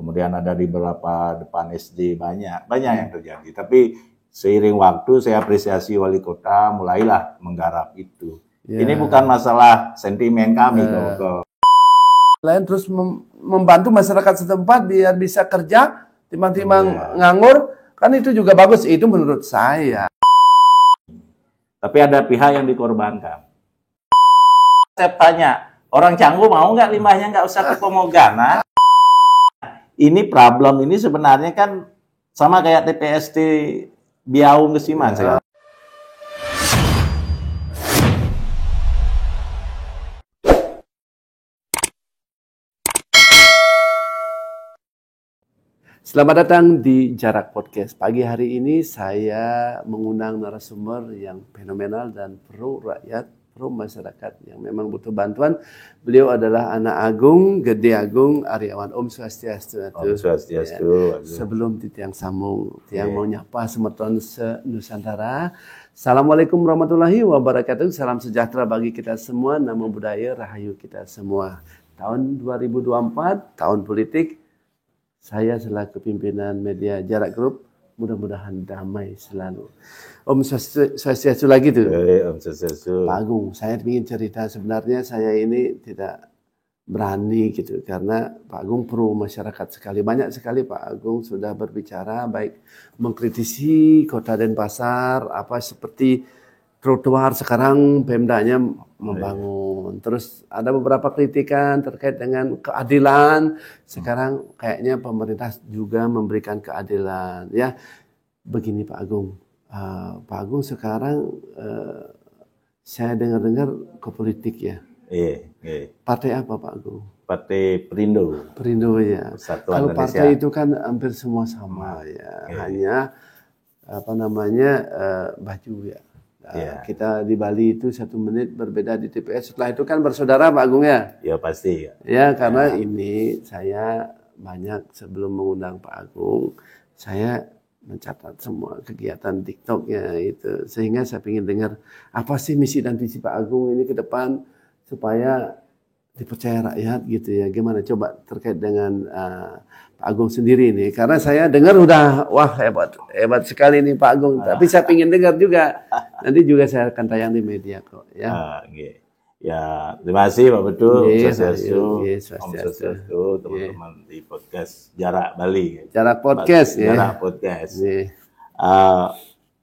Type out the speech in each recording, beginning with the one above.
kemudian ada di beberapa depan SD, banyak yang terjadi. Tapi seiring waktu saya apresiasi wali kota mulailah menggarap itu. Ini bukan masalah sentimen kami lain terus membantu masyarakat setempat biar bisa kerja timbang-timbang nganggur, kan itu juga bagus, itu menurut saya. Tapi ada pihak yang dikorbankan. Saya tanya, orang Canggu mau nggak limbahnya nggak usah ke Pomogana? Ini problem ini sebenarnya kan sama kayak TPST Biaung Kesiman. Selamat datang di Jarak Podcast. Pagi hari ini saya mengundang narasumber yang fenomenal dan pro rakyat, pro masyarakat yang memang butuh bantuan. Beliau adalah Anak Agung, Gede Agung Aryawan. Om Swastiastu. Om Swastiastu. Ya. Sebelum Tiang Sambung, Tiang mau nyapa semeton se-Nusantara. Assalamualaikum warahmatullahi wabarakatuh. Salam sejahtera bagi kita semua. Namo Buddhaya, Rahayu kita semua. Tahun 2024, tahun politik. Saya selaku pimpinan media Jarak Group, mudah-mudahan damai selalu. Om Swastiastu lagi tuh. Om Swastiastu. Pak Agung, saya ingin cerita, sebenarnya saya ini tidak berani gitu karena Pak Agung pro masyarakat sekali. Banyak sekali Pak Agung sudah berbicara baik mengkritisi Kota Denpasar, apa seperti trotoar sekarang Pemdanya membangun. Terus ada beberapa kritikan terkait dengan keadilan. Sekarang kayaknya pemerintah juga memberikan keadilan. Ya, begini Pak Agung. Pak Agung sekarang saya dengar-dengar ke politik ya. Iya. Partai apa Pak Agung? Partai Perindo. Perindo ya. Persatuan Kalau partai itu kan hampir semua sama ya. Hanya baju ya. Kita di Bali itu 1 menit berbeda di TPS. Setelah itu kan bersaudara Pak Agung ya? Ya pasti. Ya karena ini saya banyak sebelum mengundang Pak Agung, saya mencatat semua kegiatan TikToknya itu. Sehingga saya ingin dengar apa sih misi dan visi Pak Agung ini ke depan supaya dipercaya rakyat gitu ya. Gimana coba terkait dengan Pak Agung sendiri nih, karena saya dengar udah wah hebat sekali nih Pak Agung, tapi saya ingin dengar juga, nanti juga saya akan tayang di media kok ya. Ya, terima kasih Pak Betul, Swastiastu, teman-teman di podcast Jarak Bali. Jarak Podcast ya. Jarak Podcast.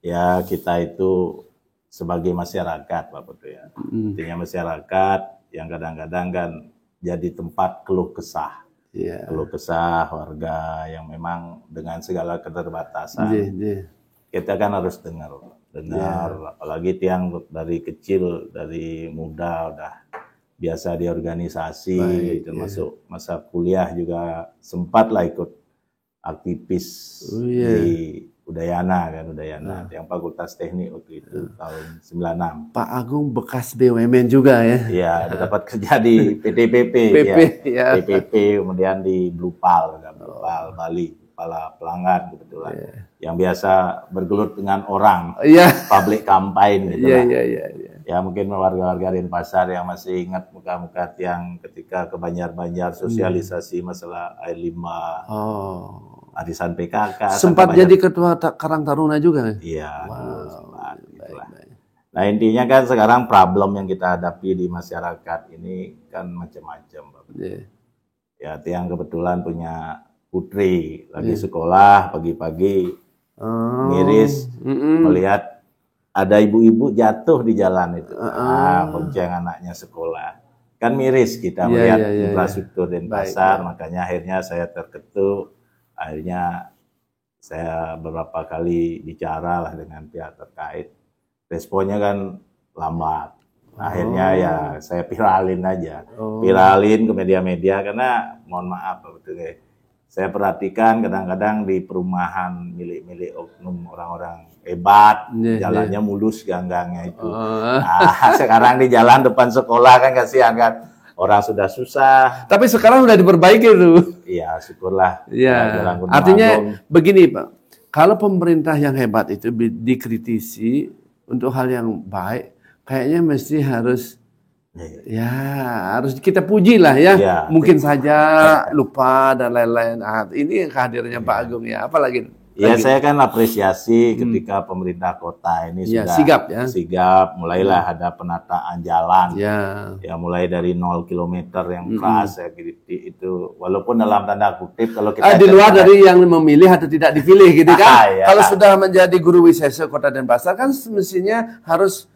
Ya kita itu sebagai masyarakat Pak Betul ya. Artinya masyarakat yang kadang-kadang kan jadi tempat keluh kesah. Keluh kesah warga yang memang dengan segala keterbatasan. Kita kan harus dengar. Apalagi Tiang dari kecil, dari muda udah biasa di organisasi, termasuk masa kuliah juga sempatlah ikut aktivis di Udayana, yang Fakultas Teknik waktu itu tahun 96. Pak Agung bekas BUMN juga ya? Iya, dapat kerja di PTPP, PPP, kemudian di Blupal Bali, kepala pelanggan kebetulan, yang biasa bergelut dengan orang, public campaign gitu lah. Ya mungkin warga-warga Denpasar yang masih ingat muka-muka Tiang ketika ke Banjar sosialisasi masalah air limbah. Arisan PKK. Sempat jadi ketua Karang Taruna juga? Iya. Sempat. Nah intinya kan sekarang problem yang kita hadapi di masyarakat ini kan macam-macam. Ya Tiang kebetulan punya putri lagi sekolah pagi-pagi miris melihat ada ibu-ibu jatuh di jalan itu. Bonceng anaknya sekolah. Kan miris kita melihat infrastruktur Denpasar, makanya akhirnya saya terketuk. Akhirnya saya beberapa kali bicara lah dengan pihak terkait. Responnya kan lambat. Akhirnya ya saya viralin aja. Viralin ke media-media karena mohon maaf betul. Saya perhatikan kadang-kadang di perumahan milik oknum orang-orang hebat, jalannya mulus ganggangnya itu. Sekarang di jalan depan sekolah kan kasihan kan. Orang sudah susah. Tapi sekarang sudah diperbaiki tuh. Iya, syukurlah. Iya. Artinya begini Pak, kalau pemerintah yang hebat itu dikritisi untuk hal yang baik, kayaknya mesti harus Ya, harus kita puji lah ya. Mungkin saja lupa dan lain-lain. Ini kehadirannya Pak Agung ya. Apalagi? Ya, saya kan apresiasi ketika pemerintah kota ini sudah sigap, mulailah ada penataan jalan. Ya, mulai dari 0 kilometer yang keras ya, itu walaupun dalam tanda kutip kalau kita di luar dari yang memilih atau tidak dipilih gitu kan. Kalau sudah menjadi guru wisesa Kota Denpasar kan semestinya harus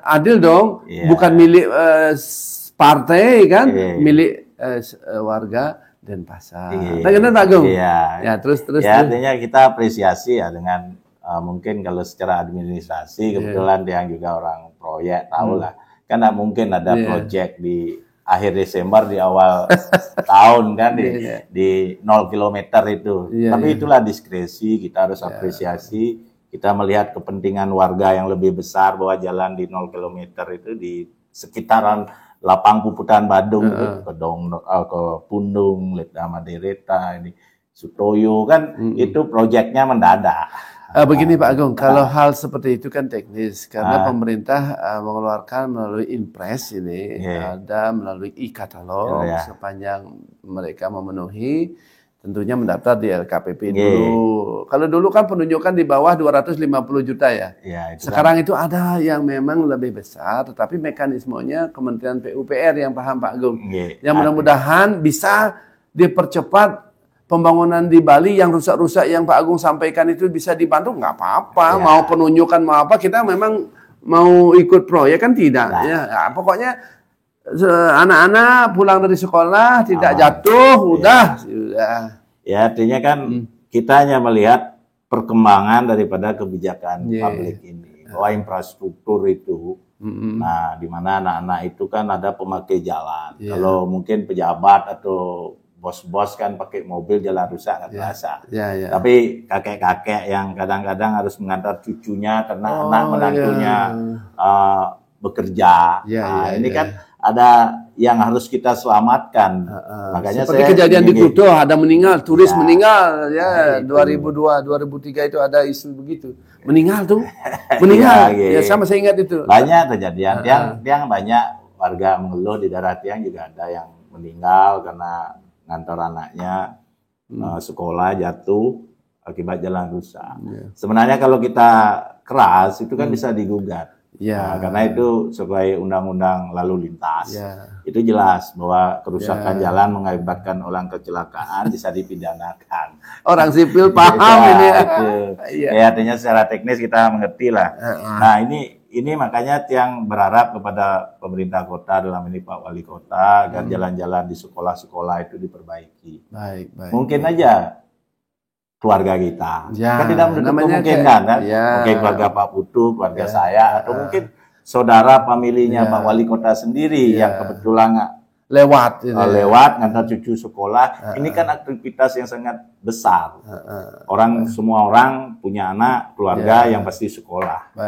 adil dong, bukan milik partai kan, milik warga Denpasar. Bagaimana Pak Agung? Ya, terus. Ya, artinya kita apresiasi ya dengan mungkin kalau secara administrasi kebetulan dia juga orang proyek, tahu lah. Kan nggak mungkin ada proyek di akhir Desember di awal tahun kan di 0 kilometer itu. Tapi itulah diskresi, kita harus apresiasi. Kita melihat kepentingan warga yang lebih besar bahwa jalan di 0 km itu di sekitaran Lapang Puputan Badung ke Pundung, Leda Madereta, ini Sutoyo kan itu proyeknya mendadak. Begini Pak Agung, kalau hal seperti itu kan teknis karena pemerintah mengeluarkan melalui Impres ini ada melalui e-katalog sepanjang mereka memenuhi. Tentunya mendaftar di LKPP dulu. Kalau dulu kan penunjukan di bawah 250 juta ya. Sekarang itu ada yang memang lebih besar, tetapi mekanismenya Kementerian PUPR yang paham Pak Agung. Yang mudah-mudahan bisa dipercepat pembangunan di Bali yang rusak-rusak yang Pak Agung sampaikan itu bisa dibantu. Nggak apa-apa, mau penunjukan mau apa, kita memang mau ikut proyek kan tidak. Ya, pokoknya anak-anak pulang dari sekolah tidak jatuh, udah. Ya, artinya kan kita hanya melihat perkembangan daripada kebijakan publik ini, bahwa infrastruktur itu, nah di mana anak-anak itu kan ada pemakai jalan. Kalau mungkin pejabat atau bos-bos kan pakai mobil jalan rusak nggak terasa. Tapi kakek-kakek yang kadang-kadang harus mengantar cucunya karena anak menantunya bekerja. Ini kan ada yang harus kita selamatkan. Makanya seperti kejadian di Kuto ada meninggal, turis meninggal ya, 2002, 2003 itu ada isu begitu. Meninggal tuh. Meninggal. Sama saya ingat itu. Banyak kejadian yang banyak warga mengeluh di daerah Tiang juga ada yang meninggal karena ngantor anaknya sekolah jatuh akibat jalan rusak. Sebenarnya kalau kita keras itu kan bisa digugat. Karena itu sesuai undang-undang lalu lintas. Itu jelas bahwa kerusakan jalan mengakibatkan orang kecelakaan bisa dipidanakan. Orang sipil paham ini. Ya, artinya secara teknis kita mengerti lah. Nah, ini makanya Tiang berharap kepada pemerintah kota, dalam ini Pak Wali Kota, agar jalan-jalan di sekolah-sekolah itu diperbaiki. Mungkin aja keluarga kita. Kan tidak menutup kemungkinan kan? Mungkin keluarga Pak Putu, keluarga saya, atau mungkin saudara familinya Pak Wali Kota sendiri yang kebetulan lewat ngantar cucu sekolah. Ini kan aktivitas yang sangat besar. Semua orang punya anak, keluarga yang pasti sekolah.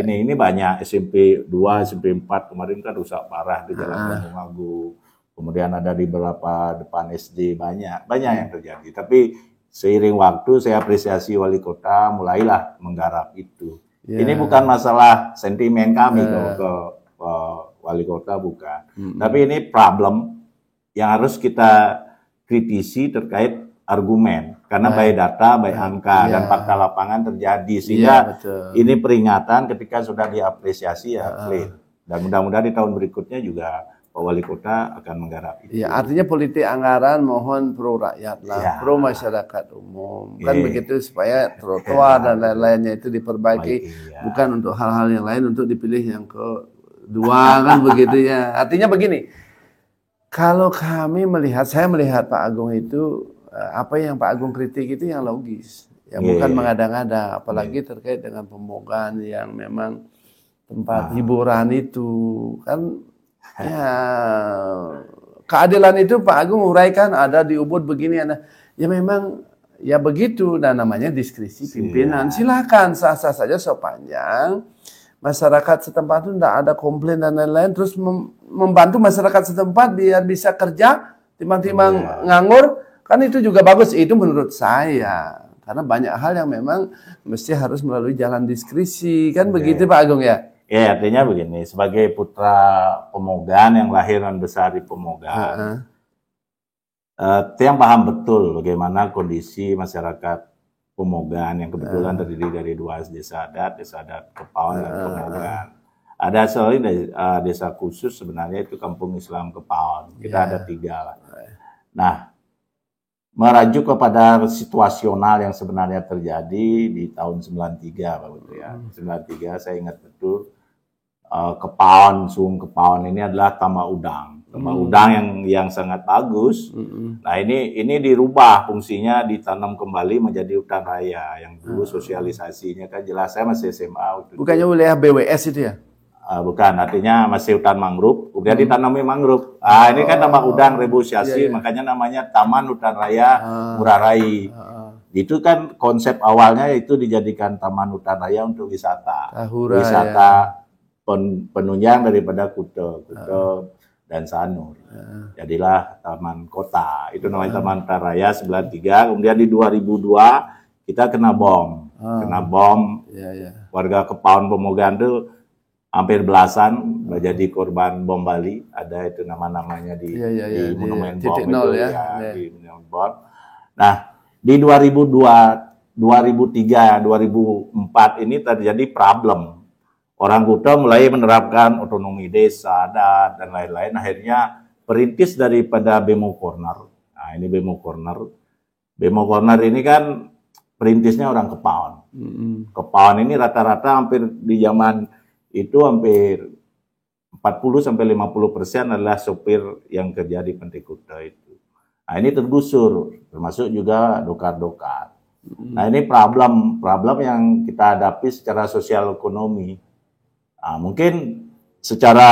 Ini banyak SMP 2, SMP 4 kemarin kan rusak parah di Jalan Bandung Agung. Kemudian ada di beberapa depan SD banyak yang terjadi. Tapi seiring waktu saya apresiasi wali kota mulailah menggarap itu. Ini bukan masalah sentimen kami ke wali kota, bukan. Tapi ini problem yang harus kita kritisi terkait argumen. Karena by data, by angka, dan fakta lapangan terjadi. Sehingga ini peringatan ketika sudah diapresiasi clear. Dan mudah-mudahan di tahun berikutnya juga Pak Wali Kota akan menggarap itu. Artinya politik anggaran mohon pro rakyat lah, pro masyarakat umum. Kan begitu supaya trotoar dan lain-lainnya itu diperbaiki. Bukan untuk hal-hal yang lain untuk dipilih yang kedua kan begitu ya. Artinya begini, kalau kami melihat, saya melihat Pak Agung itu, apa yang Pak Agung kritik itu yang logis. Ya bukan mengada-ngada, apalagi terkait dengan pembogaan yang memang tempat hiburan itu kan. Ya, keadilan itu Pak Agung uraikan ada di Ubud begini, ada. Ya memang ya begitu, dan namanya diskresi pimpinan. Silakan sah-sah saja sepanjang masyarakat setempat itu tidak ada komplain dan lain-lain, terus membantu masyarakat setempat biar bisa kerja, timbang-timbang nganggur, kan itu juga bagus. Itu menurut saya, karena banyak hal yang memang mesti harus melalui jalan diskresi, kan begitu Pak Agung ya. Ya, artinya begini, sebagai putra Pemogan yang lahir dan besar di Pemogan, Tiang paham betul bagaimana kondisi masyarakat Pemogan yang kebetulan terdiri dari 2 desa adat Kepaon dan Pemogan. Ada selain desa khusus sebenarnya itu Kampung Islam Kepaon. Kita ada 3 lah. Nah, merajuk kepada situasional yang sebenarnya terjadi di tahun 93, Pak Putri ya. 93 saya ingat betul. Kepaon, Sungai Kepaon ini adalah tambak udang. Tambak udang yang sangat bagus. Nah, ini dirubah fungsinya, ditanam kembali menjadi hutan raya yang dulu sosialisasinya kan jelas saya masih SMA waktu Bukannya wilayah BWS itu ya? Bukan, artinya masih hutan mangrove, kemudian ditanami mangrove. Ini kan tambak udang reboisasi, makanya namanya Taman Hutan Raya Ngurah Rai. Itu kan konsep awalnya itu dijadikan Taman Hutan Raya untuk wisata. Wisata penunjang daripada Kute dan Sanur. Jadilah Taman Kota. Itu namanya Taman Hutan Raya 93. Kemudian di 2002 kita kena bom. Kena bom. Warga Kepaon Pemogan itu hampir belasan menjadi korban bom Bali. Ada itu nama-namanya di Monumen Bom itu di Monumen Bom. Nah, di 2002, 2003, 2004 ini terjadi problem. Orang Kuta mulai menerapkan otonomi desa, adat, dan lain-lain. Akhirnya perintis daripada Bemo Corner. Nah, ini Bemo Corner. Bemo Corner ini kan perintisnya orang Kepaon. Kepaon ini rata-rata hampir di zaman itu hampir 40-50% adalah sopir yang kerja di Pantai Kuta itu. Nah, ini tergusur, termasuk juga dokar-dokar. Nah, ini problem yang kita hadapi secara sosial ekonomi. Nah, mungkin secara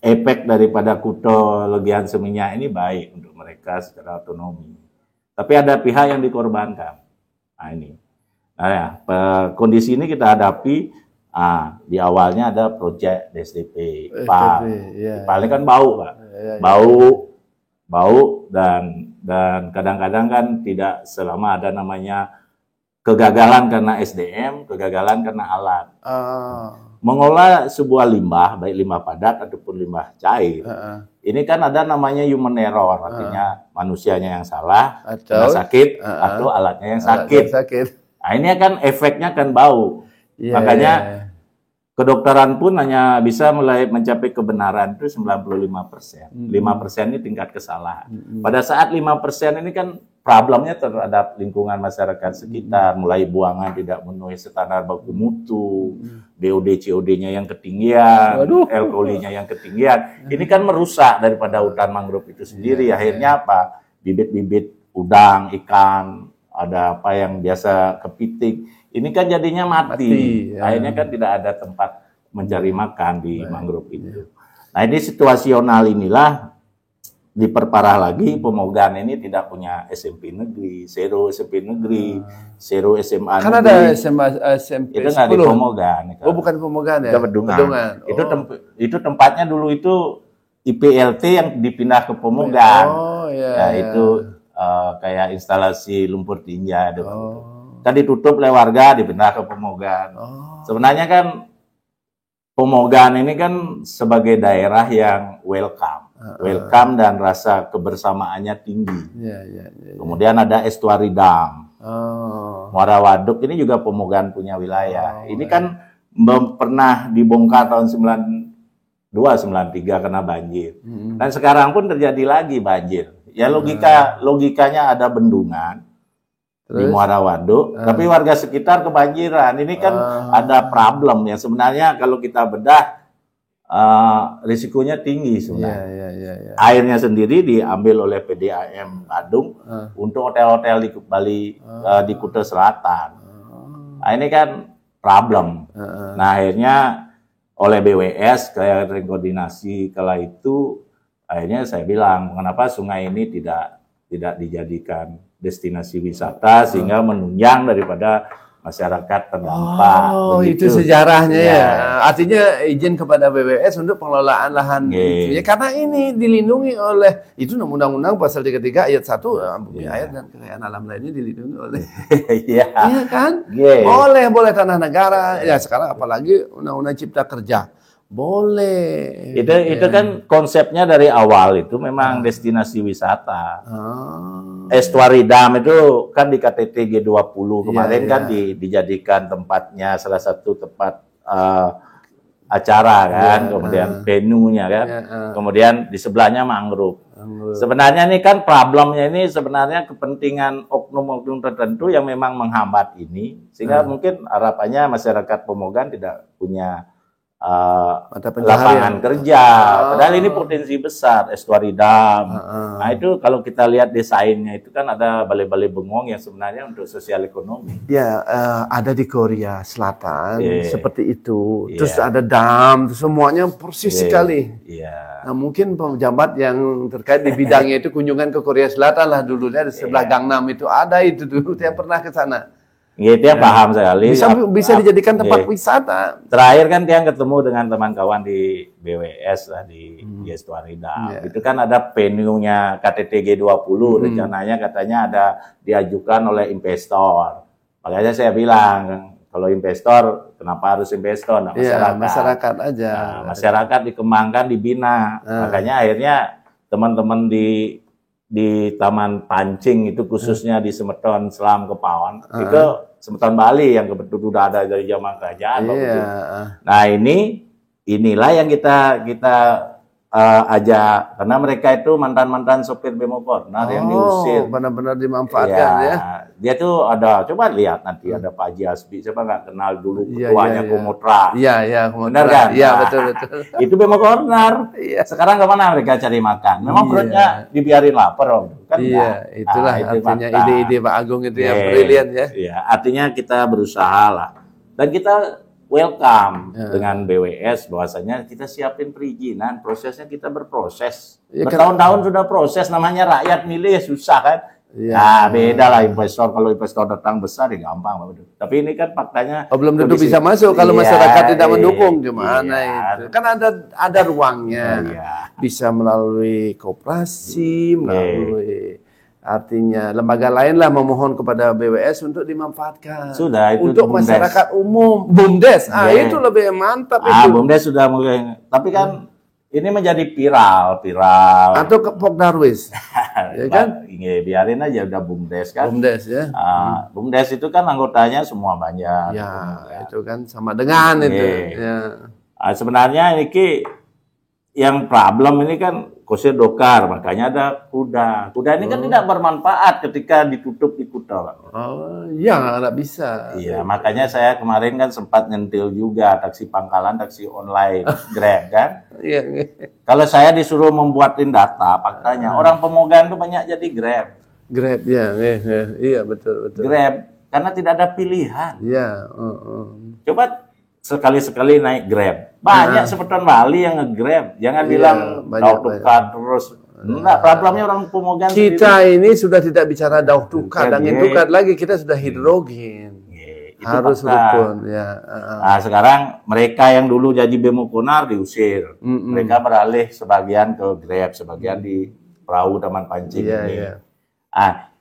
efek daripada Kuta Legian Seminyak ini baik untuk mereka secara otonomi. Tapi ada pihak yang dikorbankan. Nah, ini. Nah, ya, kondisi ini kita hadapi. Di awalnya ada proyek SDP. Paling kan bau, Pak. Bau dan kadang-kadang kan tidak selama ada namanya kegagalan karena SDM, kegagalan karena alat. Mengolah sebuah limbah, baik limbah padat ataupun limbah cair, ini kan ada namanya human error, artinya manusianya yang salah, kena sakit, atau alatnya yang sakit. Nah, ini kan efeknya kan bau. Makanya kedokteran pun hanya bisa mulai mencapai kebenaran itu 95%. 5% ini tingkat kesalahan. Pada saat 5% ini kan problemnya terhadap lingkungan masyarakat sekitar, mulai buangan tidak memenuhi standar baku mutu, BOD COD-nya yang ketinggian, alkoholnya yang ketinggian. Ini kan merusak daripada hutan mangrove itu sendiri. Akhirnya apa? Bibit-bibit udang, ikan, ada apa yang biasa kepiting, ini kan jadinya mati. Akhirnya kan tidak ada tempat mencari makan di mangrove itu. Nah, ini situasional inilah diperparah lagi. Pemogan ini tidak punya SMP negeri, zero SMP negeri, zero SMA negeri. Kan ada SMP itu nggak di Pemogan. Oh, bukan Pemogan ya? Bedungan. Itu tempatnya dulu itu IPLT yang dipindah ke Pemogan. Itu kayak instalasi lumpur tinja. Kan ditutup oleh warga, dipindah ke Pemogan. Sebenarnya kan Pemogan ini kan sebagai daerah yang welcome dan rasa kebersamaannya tinggi. Kemudian ada estuary dam, Muara Waduk ini juga Pemogan punya wilayah. Ini kan pernah dibongkar tahun 92-93 karena banjir. Dan sekarang pun terjadi lagi banjir. Ya logikanya ada bendungan di Muara Waduk, tapi warga sekitar kebanjiran. Ini kan ada problem yang sebenarnya kalau kita bedah risikonya tinggi sebenarnya. Airnya sendiri diambil oleh PDAM Badung untuk hotel-hotel di Bali, di Kuta Selatan. Nah, ini kan problem. Nah, akhirnya oleh BWS kayak koordinasi kala itu, akhirnya saya bilang kenapa sungai ini tidak dijadikan destinasi wisata sehingga menunjang daripada masyarakat terdampak. Oh, begitu. itu sejarahnya ya. Artinya izin kepada BWS untuk pengelolaan lahan. Ya, karena ini dilindungi oleh itu Undang-Undang Pasal 33 ayat 1 bumi air dan kekayaan alam lainnya dilindungi oleh. Iya kan? Boleh tanah negara. Ya sekarang apalagi Undang-Undang Cipta Kerja. Boleh. Itu kan konsepnya dari awal itu memang destinasi wisata. Estuary Dam itu kan di KTT G20 kemarin kan dijadikan tempatnya salah satu tempat acara kan, kemudian venue-nya kan, kemudian di sebelahnya mangrove. Sebenarnya ini kan problemnya ini sebenarnya kepentingan oknum-oknum tertentu yang memang menghambat ini, sehingga mungkin harapannya masyarakat Pemogan tidak punya lapangan kerja. Padahal ini potensi besar, Estuary Dam. Nah itu kalau kita lihat desainnya itu kan ada balai-balai bengong yang sebenarnya untuk sosial ekonomi. Ya, ada di Korea Selatan seperti itu. Terus ada dam, semuanya persis sekali. Nah, mungkin pejabat yang terkait di bidangnya itu kunjungan ke Korea Selatan lah dulu di sebelah Gangnam itu ada itu dulu. Saya pernah ke sana. Gitu ya, paham sekali. Bisa dijadikan tempat wisata. Terakhir kan dia ketemu dengan teman kawan di BWS lah di Estuary Dam. Itu kan ada venue-nya KTT G20 rencananya katanya ada diajukan oleh investor. Makanya saya bilang kalau investor kenapa harus investor? Nah, masyarakat aja. Nah, masyarakat dikembangkan, dibina. Makanya akhirnya teman-teman di Taman Pancing itu khususnya di Semeton Selam Kepawon itu Semeton Bali yang kebetulan sudah ada dari zaman kerajaan. Nah inilah yang kita ajak karena mereka itu mantan sopir Bemo Corner yang diusir. Benar-benar dimanfaatkan ya. Dia tuh ada, coba lihat nanti ada Pak Haji Asbi, siapa nggak kenal dulu ketuanya Komotra. Iya, benar kan? Iya, betul. Itu Bemo Corner. Sekarang kemana mereka cari makan? Memang perutnya dibiarin lapar, Om. Kan itulah artinya ide-ide Pak Agung itu yang brilian ya. Iya, artinya kita berusaha lah. Dan kita welcome dengan BWS bahwasanya kita siapin perizinan, prosesnya kita berproses. Bertahun-tahun sudah proses, namanya rakyat milih susah kan. Nah, beda lah investor. Kalau investor datang besar ya gampang. Tapi ini kan faktanya belum tentu bisa masuk kalau masyarakat tidak mendukung. Gimana itu? Kan ada ruangnya. Bisa melalui koperasi, melalui artinya lembaga lain lah memohon kepada BWS untuk dimanfaatkan. Sudah itu untuk BUMDes. Masyarakat umum. BUMDes. Itu lebih mantap itu. BUMDes sudah mulai. Tapi kan ini menjadi viral. Atau ke Pok Darwis. Ya kan? Biarin aja udah BUMDes kan. BUMDes ya. BUMDes itu kan anggotanya semua banyak. Itu kan sama dengan itu. Sebenarnya ini yang problem ini kan khususnya dokar, makanya ada kuda. Kuda ini kan tidak bermanfaat ketika ditutup di kuda. Nggak bisa. Iya, makanya saya kemarin kan sempat nyentil juga taksi pangkalan, taksi online, Grab kan. Kalau saya disuruh membuatin data, faktanya orang Pemogan itu banyak jadi Grab. Grab, iya betul. Grab, karena tidak ada pilihan. Iya. Coba sekali-sekali naik Grab. Banyak Semeton Bali yang nge-Grab. Jangan bilang daur tukar terus. Enggak, problemnya orang Pemogan kita sendiri. Ini sudah tidak bicara daur tukar dan tukar lagi, kita sudah hidrogen. Harus rukun ya. Nah, sekarang mereka yang dulu jadi Bemo Konar diusir. Mereka beralih sebagian ke Grab, sebagian di perahu Taman Pancing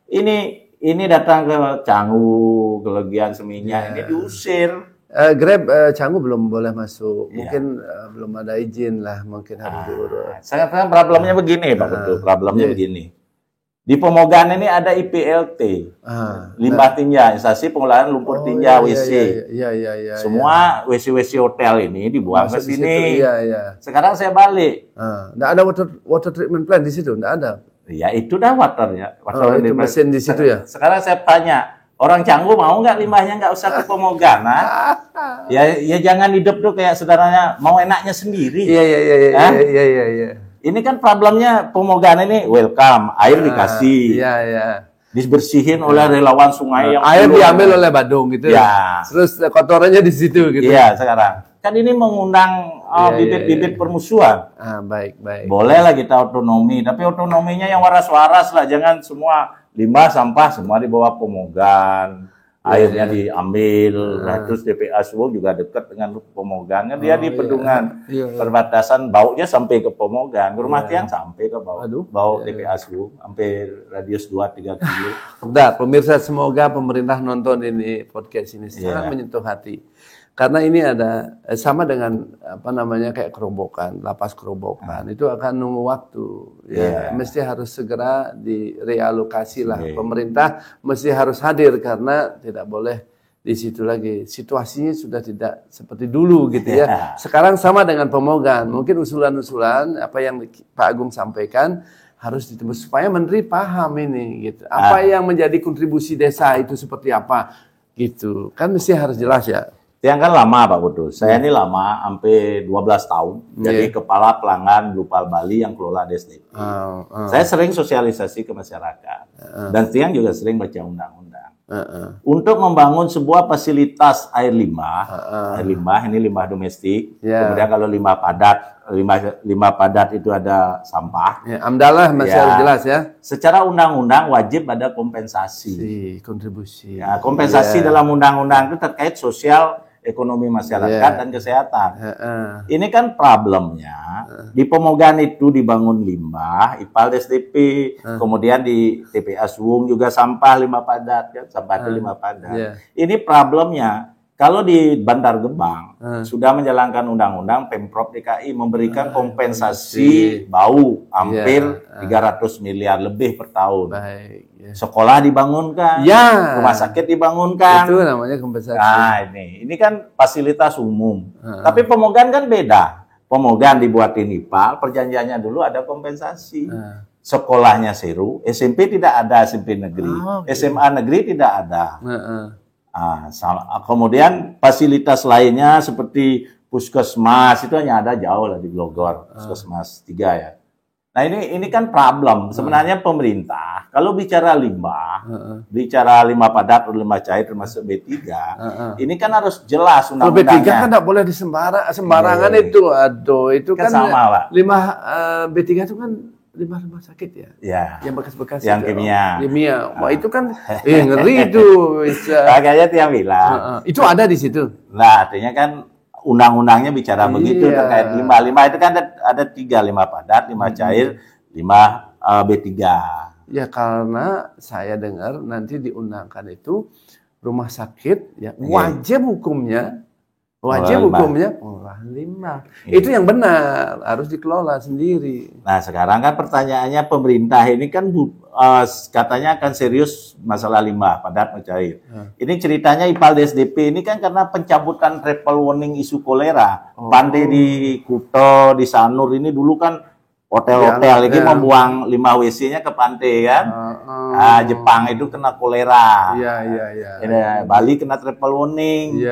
ini. Ini datang ke Canggu, ke Legian Seminyak, ini diusir. Grab Canggu belum boleh masuk, mungkin belum ada izin lah, mungkin harus diurus. Sangat problemnya begini Pak Betul, problemnya begini. Di Pemogan ini ada IPLT, limbah tinja, instasi pengolahan lumpur tinja WC. Semua WC hotel ini dibuang ke sini. Sekarang saya balik. Nggak ada water treatment plant di situ, nggak ada. Ya itu dah waternya. Itu mesin di situ ya. Sekarang saya tanya. Orang Canggu mau nggak limbahnya nggak usah ke Pemogan, ya jangan hidup tuh kayak saudaranya mau enaknya sendiri. Iya. Ini kan problemnya Pemogan ini welcome, air dikasih, dibersihin oleh relawan sungai yang air diambil oleh Badung gitu. Terus kotorannya di situ gitu. Iya sekarang kan ini mengundang bibit-bibit permusuhan. Baik. Bolehlah kita otonomi, tapi otonominya yang waras-waras lah, jangan semua limbah sampah semua di bawah Pemogan. airnya diambil, terus TPA Suwung juga dekat dengan Pemogan, kan dia di Pedungan, perbatasan, baunya sampai ke Pemogan, rumah tiang sampai ke bau TPA Suwung, hampir radius 2-3 kilo. Bentar, pemirsa, semoga pemerintah nonton ini podcast ini sangat menyentuh hati. Karena ini ada sama dengan apa namanya kayak kerobokan, lapas kerobokan itu akan nunggu waktu. Mesti harus segera direalokasi lah. Pemerintah mesti harus hadir karena tidak boleh di situ lagi. Situasinya sudah tidak seperti dulu gitu ya. Sekarang sama dengan Pemogan. Mungkin usulan-usulan apa yang Pak Agung sampaikan harus ditembus supaya menteri paham ini gitu. Apa yang menjadi kontribusi desa itu seperti apa gitu. Kan mesti harus jelas ya. Tiang kan lama Pak Putu. Saya ini lama, hampir 12 tahun. Jadi kepala pelanggan Lupal Bali yang kelola DSDP. Saya sering sosialisasi ke masyarakat. Dan Tiang juga sering baca undang-undang. Untuk membangun sebuah fasilitas air limbah ini limbah domestik. Kemudian kalau limbah padat itu ada sampah. Amdalah masih harus jelas ya. Secara undang-undang wajib ada kompensasi. Kontribusi. Kompensasi dalam undang-undang itu terkait sosial, ekonomi masyarakat dan kesehatan. Ini kan problemnya di Pemogan itu dibangun limbah, IPAL DSDP, kemudian di TPA Suwung juga sampah limbah padat, kan sampah itu limbah padat. Ini problemnya. Kalau di Bantar Gebang sudah menjalankan undang-undang, Pemprov DKI memberikan kompensasi bau hampir 300 miliar lebih per tahun. Sekolah dibangunkan, rumah sakit dibangunkan. Itu namanya kompensasi. Nah, ini kan fasilitas umum. Tapi Pemogan kan beda. Pemogan dibuatin IPAL, perjanjiannya dulu ada kompensasi. Sekolahnya seru, SMP tidak ada, SMP negeri. SMA negeri tidak ada. Kemudian fasilitas lainnya seperti puskesmas itu hanya ada jauh lah di Glogor, puskesmas 3 ya. Nah ini kan problem sebenarnya pemerintah kalau bicara limbah, bicara limbah padat atau limbah cair termasuk B3, ini kan harus jelas undang-undangnya. B3 kan tidak boleh sembarangan itu, itu kan sama Pak. Limbah B3 itu kan limbah sakit ya, yang bekas-bekas yang kimia. Wah itu kan ngeri itu. Kayaknya Tiang bilang itu ada di situ. Nah artinya kan undang-undangnya bicara begitu terkait limbah itu kan ada 3, limbah padat, limbah cair, limbah B3. Ya karena saya dengar nanti diundangkan itu rumah sakit wajib hukumnya olah limbah. Itu yang benar, harus dikelola sendiri. Nah, sekarang kan pertanyaannya pemerintah ini kan katanya akan serius masalah limbah padat cair. Ini ceritanya IPAL DSDP ini kan karena pencabutan travel warning isu kolera. Pantai di Kuto, di Sanur ini dulu kan hotel-hotel ini membuang limbah WC-nya ke pantai kan. Jepang itu kena kolera. Bali kena travel warning.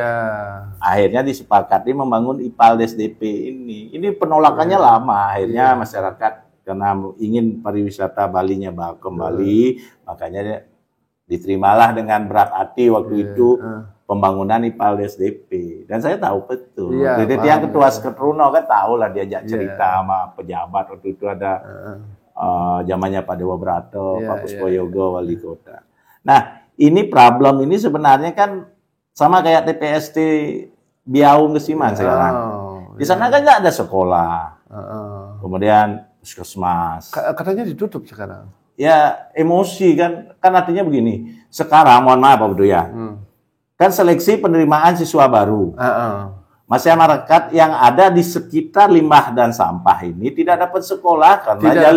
Akhirnya disepakati membangun IPAL DSDP ini. Ini penolakannya lama. Akhirnya masyarakat karena ingin pariwisata Balinya kembali, makanya diterimalah dengan berat hati waktu itu pembangunan IPAL DSDP. Dan saya tahu betul. Jadi yang ketua Sketruno kan tahu lah diajak cerita sama pejabat waktu itu ada zamannya Pak Dewa Brato, Pak Puspoyogo, wali kota. Nah, ini problem ini sebenarnya kan sama kayak TPST Biau Ngesiman sekarang. Di sana kan nggak ada sekolah. Kemudian puskesmas. Katanya ditutup sekarang. Ya emosi kan artinya begini. Sekarang mohon maaf Pak Budu ya. Kan seleksi penerimaan siswa baru. Masyarakat yang ada di sekitar limbah dan sampah ini tidak dapat sekolah karena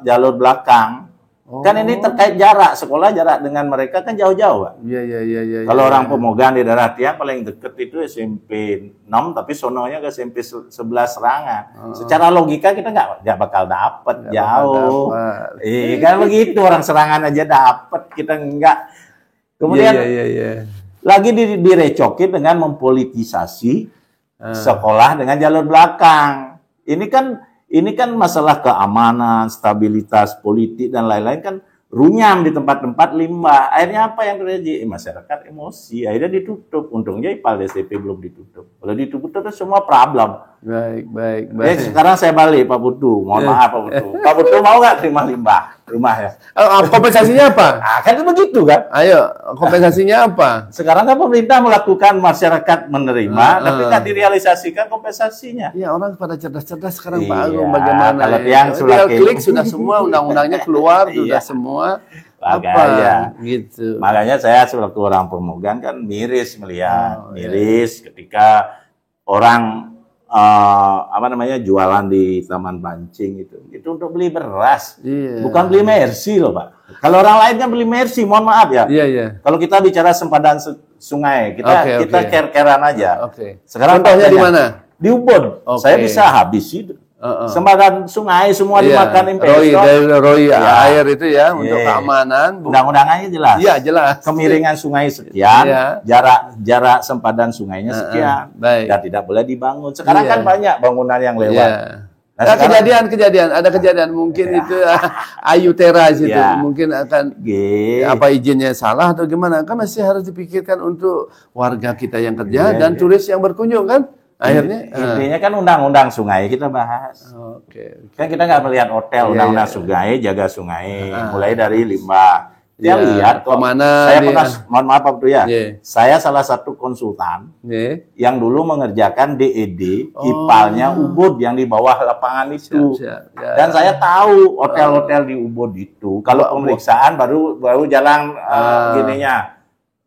jalur belakang. Kan ini terkait jarak, sekolah jarak dengan mereka kan jauh-jauh, Pak. Iya. Kalau orang Pemogan di daerah Tiang paling deket itu SMP 6, tapi sononya ke SMP 11 Serangan. Secara logika kita nggak bakal dapet jauh. Kan begitu, orang Serangan aja dapet, kita nggak. Kemudian lagi direcokin dengan mempolitisasi sekolah dengan jalur belakang. Ini kan masalah keamanan, stabilitas politik dan lain-lain kan runyam di tempat-tempat limbah. Akhirnya apa yang terjadi? Masyarakat emosi, akhirnya ditutup. Untungnya IPAL DSDP belum ditutup. Kalau ditutup itu semua problem. Baik. Sekarang saya balik Pak Putu. Mohon maaf Pak Putu. Pak Putu mau nggak terima limbah? rumah ya. Kompensasinya apa? Nah, kan begitu kan. Ayo, kompensasinya apa? Sekarang kan pemerintah melakukan masyarakat menerima, tapi nggak direalisasikan kompensasinya. Iya, orang pada cerdas-cerdas sekarang Pak Iya, Agung, bagaimana? kalau tiang Tinggal sulaki. klik sudah semua undang-undangnya keluar, sudah Iya. semua. Makanya. Apa gitu? Makanya saya selaku orang pemegang kan miris melihat, iya. miris ketika orang jualan di Taman Pancing itu untuk beli beras, Iya. bukan beli Mercy loh Pak. Kalau orang lain kan beli Mercy, mohon maaf ya. Iya, iya. Kalau kita bicara sempadan sungai, kita Oke. care-carean aja. Oke. Sekarang Contohnya di faktanya, mana? Di Ubud. Oke. Saya bisa habis itu. Sempadan sungai semua dimakan investor. ROI Iya. air itu ya untuk Iya. keamanan. Undang-undangnya jelas. Iya, jelas. Kemiringan sungai sekian, Iya. jarak sempadan sungainya sekian, baik. dan tidak boleh dibangun. Sekarang Iya. kan banyak bangunan yang lewat. Iya. Nah, Ada sekarang- kejadian mungkin itu Ayu Teras itu Iya. mungkin akan Gitu. apa izinnya salah atau gimana, kan masih harus dipikirkan untuk warga kita yang kerja Iya, dan iya. turis yang berkunjung kan akhirnya. Intinya kan undang-undang sungai kita bahas. Oke. Kan kita nggak melihat hotel, Iya, undang-undang iya. sungai, jaga sungai, mulai dari limbah. Dia Iya, lihat kok. kemana Saya dia- pernah, mohon maaf Pak Bro ya, Iya. saya salah satu konsultan Nih. yang dulu mengerjakan DED, IPAL-nya Ubud yang di bawah lapangan itu. Siap. Ya. Dan saya tahu hotel-hotel di Ubud itu, kalau pemeriksaan baru jalan gininya.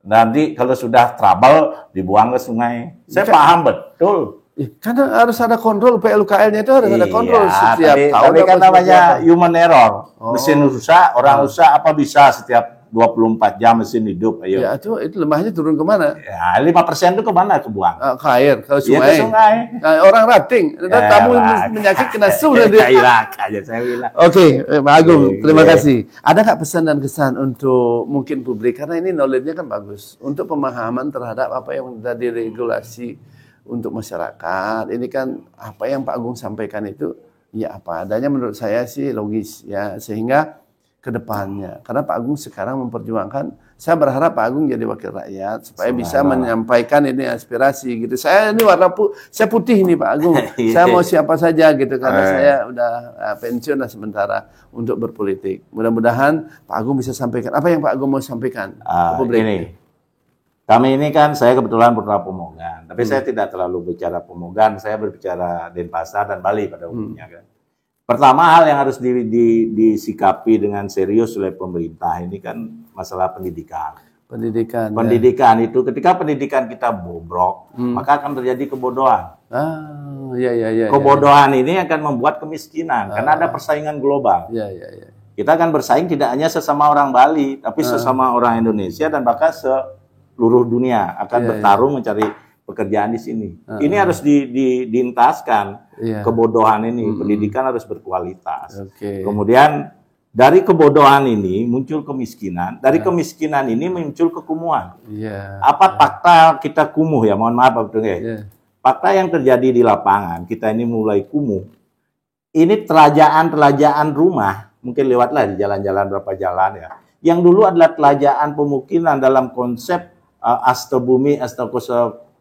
Nanti kalau sudah trouble dibuang ke sungai. Saya paham betul. Karena harus ada kontrol, PLKL-nya itu harus ada kontrol setiap tapi tahun. kan apa namanya seperti apa. human error. Mesin rusak, orang rusak, apa bisa setiap 24 jam mesin hidup? Ayo. Ya itu lemahnya turun kemana? Ya, 5% itu kemana kebuang? Ke air, ke Ya, sungai. ke sungai. Nah, orang rating, tamu penyakit kena sudah dia. Kayak aja saya bilang. Oke, Pak Agung, terima Iya. kasih. Ada nggak pesan dan kesan untuk mungkin publik, karena ini knowledge-nya kan bagus, untuk pemahaman terhadap apa yang sudah diregulasi untuk masyarakat. Ini kan apa yang Pak Agung sampaikan itu, ya apa adanya menurut saya sih logis ya, sehingga ke depannya. Karena Pak Agung sekarang memperjuangkan, saya berharap Pak Agung jadi wakil rakyat supaya bisa menyampaikan ini aspirasi gitu. Saya ini saya putih ini Pak Agung. Saya mau siapa saja gitu karena saya udah pensiun lah sementara untuk berpolitik. Mudah-mudahan Pak Agung bisa sampaikan apa yang Pak Agung mau sampaikan ke publik. Ini, kami ini kan saya kebetulan putra Pemogan, tapi saya tidak terlalu bicara Pemogan, saya berbicara Denpasar dan Bali pada umumnya kan. Pertama hal yang harus disikapi dengan serius oleh pemerintah ini kan masalah pendidikan. Pendidikan. Pendidikan itu ketika pendidikan kita bobrok, maka akan terjadi kebodohan. Ya. Kebodohan ini akan membuat kemiskinan karena ada persaingan global. Ya. Kita akan bersaing tidak hanya sesama orang Bali, tapi sesama orang Indonesia dan bahkan seluruh dunia akan bertarung mencari pekerjaan di sini. Ini harus dientaskan kebodohan ini. Pendidikan harus berkualitas. Kemudian dari kebodohan ini muncul kemiskinan. Dari kemiskinan ini muncul kekumuhan. Apa fakta kita kumuh ya? Mohon maaf Pak Bro. Fakta yang terjadi di lapangan, kita ini mulai kumuh. Ini telajaan rumah, mungkin lewatlah di jalan-jalan berapa jalan ya. Yang dulu adalah telajaan pemukiman dalam konsep Astobumi,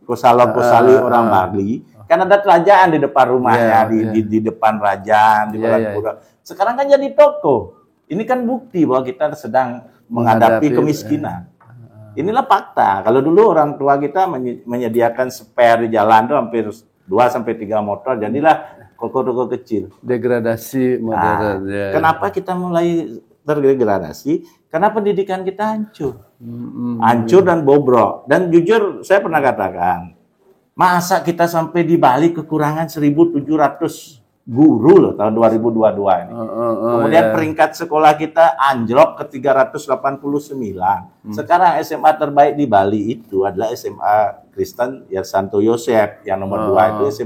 Kosali orang Bali. Kan ada telajaan di depan rumahnya, di depan Rajaan, di Barat. Sekarang kan jadi toko. Ini kan bukti bahwa kita sedang menghadapi kemiskinan. Inilah fakta. Kalau dulu orang tua kita menyediakan spare di jalan itu hampir 2-3 motor, jadilah toko-toko kecil. Degradasi modern. Kenapa kita mulai terdegradasi? Karena pendidikan kita hancur. Hancur dan bobrok. Dan jujur saya pernah katakan, masa kita sampai di Bali kekurangan 1.700 guru loh tahun 2022 ini. Kemudian peringkat sekolah kita anjlok ke 389. Sekarang SMA terbaik di Bali itu adalah SMA Kristen ya Santo Yosef. Yang nomor 2 itu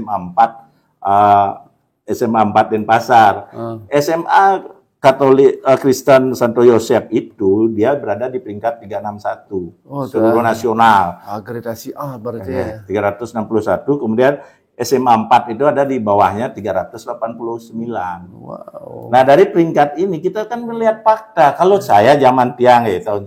SMA 4 Denpasar. SMA Katolik Kristen Santo Yosef itu dia berada di peringkat 361 seluruh nasional. Akreditasi berarti ya. 361. Kemudian SMA 4 itu ada di bawahnya 389. Wow. Nah, dari peringkat ini kita kan melihat fakta. Kalau saya zaman tiang tahun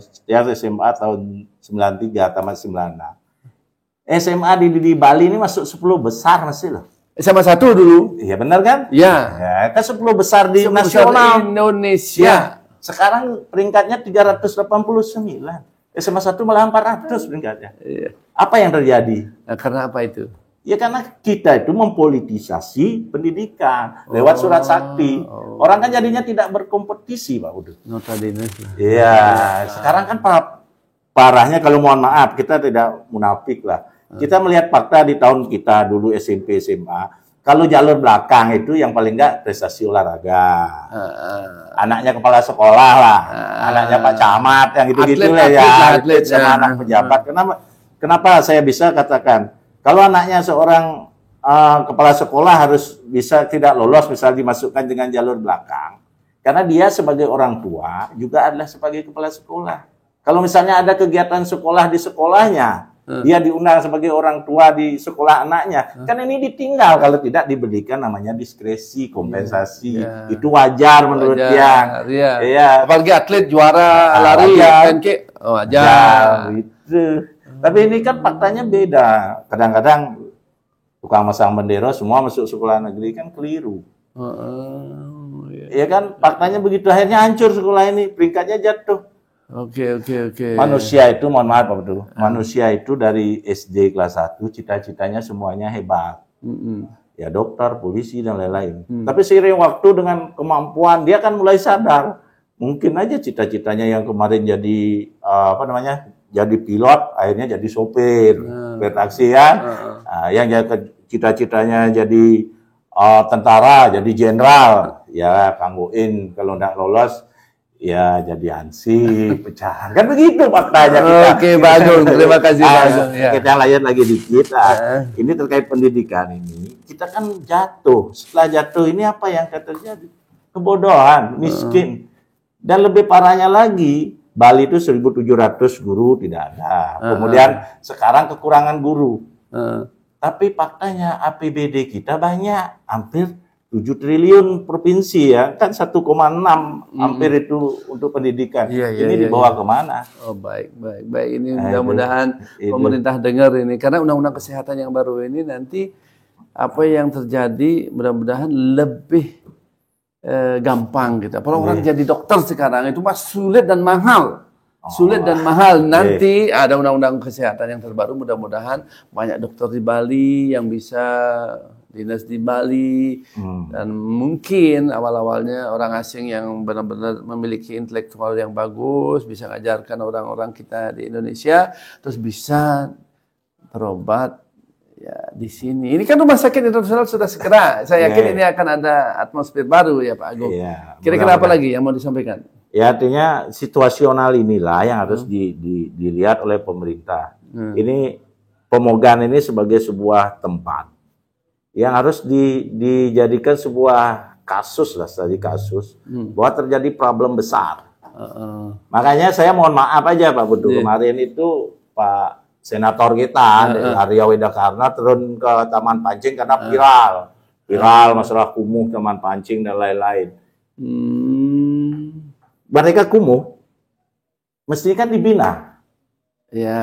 SMA tahun 93 tamat 96. SMA di Bali ini masuk 10 besar masih loh. SMA 1 dulu. Iya benar kan? Iya. Ya, kan 10 besar di 10 nasional Indonesia. Sekarang peringkatnya 389. SMA 1 malah 400 peringkatnya. Iya. Apa yang terjadi? Nah, karena apa itu? Ya karena kita itu mempolitisasi pendidikan lewat surat sakti. Orang kan jadinya tidak berkompetisi, Pak Udut. Notabene. Iya, sekarang kan parahnya kalau mohon maaf, kita tidak munafik lah. Kita melihat fakta di tahun kita dulu SMP, SMA, kalau jalur belakang itu yang paling enggak prestasi olahraga. Anaknya kepala sekolah lah, anaknya Pak Camat, yang gitu-gitu lah ya, atlet sama anak pejabat. Kenapa saya bisa katakan, kalau anaknya seorang kepala sekolah harus bisa tidak lolos, misalnya dimasukkan dengan jalur belakang, karena dia sebagai orang tua juga adalah sebagai kepala sekolah. Kalau misalnya ada kegiatan sekolah di sekolahnya, dia diundang sebagai orang tua di sekolah anaknya, kan ini ditinggal kalau tidak diberikan namanya diskresi, kompensasi. Itu wajar menurut dia. Iya. Apalagi atlet juara lari kan wajar. Gitu. Tapi ini kan faktanya beda. Kadang-kadang tukang masang bendera semua masuk sekolah negeri kan keliru. Ya kan, faktanya begitu. Akhirnya hancur sekolah ini, peringkatnya jatuh. Oke. Manusia itu, mohon maaf Pak Betul, manusia itu dari SD kelas 1, cita-citanya semuanya hebat. Ya dokter, polisi, dan lain-lain. Tapi seiring waktu dengan kemampuan, dia kan mulai sadar. Mungkin aja cita-citanya yang kemarin jadi, jadi pilot, akhirnya jadi sopir, taksi ya. Yang cita-citanya jadi tentara, jadi jenderal, ya kangguin kalau nggak lolos, ya jadi ansip, pecahan. Kan begitu faktanya kita. Oke, Pak Agung. Terima kasih, Pak Agung. Kita lanjut lagi dikit. Ini terkait pendidikan ini. Kita kan jatuh. Setelah jatuh ini apa yang akan terjadi? Kebodohan, miskin. Dan lebih parahnya lagi, Bali itu 1.700 guru tidak ada. Kemudian sekarang kekurangan guru. Tapi faktanya APBD kita banyak, hampir 7 triliun provinsi ya, kan 1,6 hampir itu untuk pendidikan. Ini dibawa kemana? Oh baik. Ini mudah-mudahan pemerintah dengar ini, karena undang-undang kesehatan yang baru ini nanti apa yang terjadi mudah-mudahan lebih gampang gitu. Kalau orang jadi dokter sekarang itu mas sulit dan mahal. Nanti ada undang-undang kesehatan yang terbaru, mudah-mudahan banyak dokter di Bali yang bisa dinas di Bali, dan mungkin awal-awalnya orang asing yang benar-benar memiliki intelektual yang bagus bisa ngajarkan orang-orang kita di Indonesia, terus bisa berobat ya di sini. Ini kan rumah sakit internasional sudah segera. Saya yakin ini akan ada atmosfer baru ya Pak Agung. Kira-kira apa lagi yang mau disampaikan? Ya artinya situasional inilah yang harus dilihat oleh pemerintah. Ini Pemogan ini sebagai sebuah tempat yang harus dijadikan sebuah kasus lah, studi kasus bahwa terjadi problem besar. Makanya saya mohon maaf aja Pak Bedu, kemarin itu Pak Senator kita Arya Widakarna turun ke Taman Pancing karena viral masalah kumuh Taman Pancing dan lain-lain. Mereka kumuh mestinya kan dibina. Ya.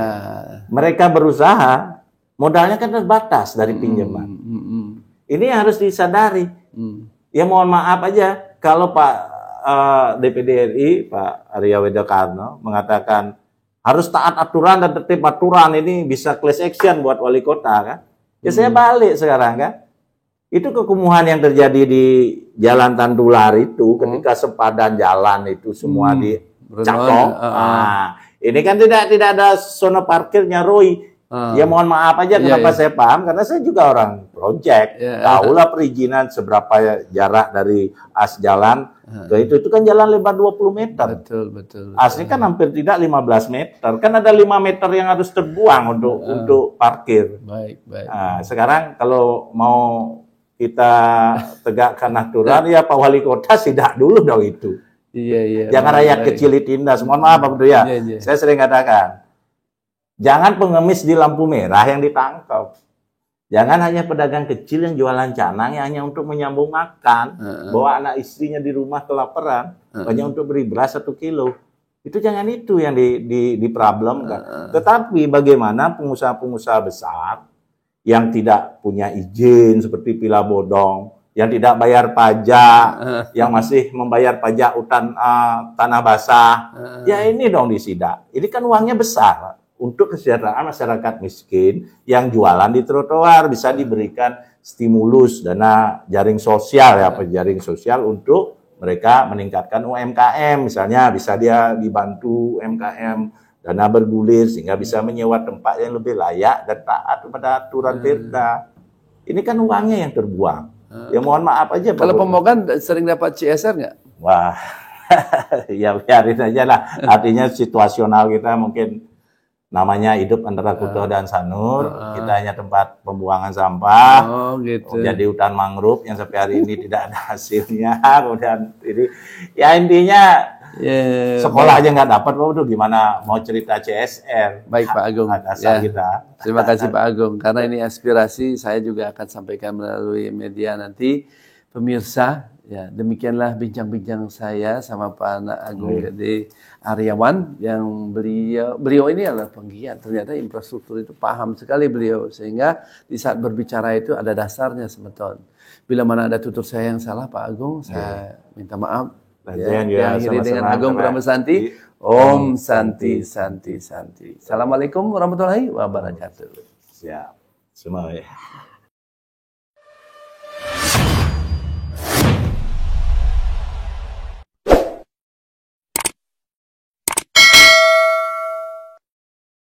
Mereka berusaha, modalnya kan terbatas dari pinjaman. Ini harus disadari. Ya mohon maaf aja kalau Pak DPD RI Pak Arya Widakarna mengatakan harus taat aturan dan tertib aturan, ini bisa class action buat wali kota kan. Ya saya balik sekarang kan. Itu kekumuhan yang terjadi di Jalan Tandular itu ketika sepadan jalan itu semua dicakok. Ini kan tidak ada zona parkirnya Roy. Ya mohon maaf aja kenapa saya paham, karena saya juga orang project. Tahulah perizinan seberapa jarak dari as jalan ke itu kan jalan lebar 20 meter. Betul. Asli kan hampir tidak 15 meter. Kan ada 5 meter yang harus terbuang untuk parkir. Baik. Nah, sekarang kalau mau kita tegakkan aturan, ya Pak Wali Kota sidak dulu dong itu. Iya. Jangan rakyat kecil ditindas. Mohon maaf Pak Bedu ya. Saya sering katakan, jangan pengemis di lampu merah yang ditangkap. Jangan hanya pedagang kecil yang jualan canang yang hanya untuk menyambung makan, bawa anak istrinya di rumah kelaparan, hanya untuk beri beras 1 kilo. Itu jangan itu yang diproblemkan. Tetapi bagaimana pengusaha-pengusaha besar yang tidak punya izin seperti Villa Bodong, yang tidak bayar pajak, yang masih membayar pajak hutan tanah basah. Ya ini dong disidak. Ini kan uangnya besar untuk kesejahteraan masyarakat miskin yang jualan di trotoar, bisa diberikan stimulus dana jaring sosial ya, jaring sosial untuk mereka meningkatkan UMKM, misalnya bisa dia dibantu UMKM dana bergulir sehingga bisa menyewa tempat yang lebih layak dan taat kepada aturan Perda. Ini kan uangnya yang terbuang. Ya mohon maaf aja. Kalau Pemogan sering dapat CSR nggak? Wah, ya biarin aja lah. Artinya situasional kita mungkin namanya hidup antara Kuto dan Sanur. Kita hanya tempat pembuangan sampah. Gitu. Jadi hutan mangrove yang sampai hari ini tidak ada hasilnya. Kemudian ini, ya intinya sekolah aja nggak dapat, waduh gimana mau cerita CSR. Baik Pak Agung. Kita. Terima kasih Pak Agung. Karena ini aspirasi saya juga akan sampaikan melalui media nanti. Pemirsa, ya demikianlah bincang-bincang saya sama Pak Agung Gede Aryawan yang beliau ini adalah penggiat. Ternyata infrastruktur itu paham sekali beliau, sehingga di saat berbicara itu ada dasarnya semeton. Bila mana ada tutur saya yang salah Pak Agung, saya minta maaf. Yang akhiri dengan Agung Pramesanti. Om Santi Santi Santi. Assalamualaikum warahmatullahi wabarakatuh. Siap. Semua ya.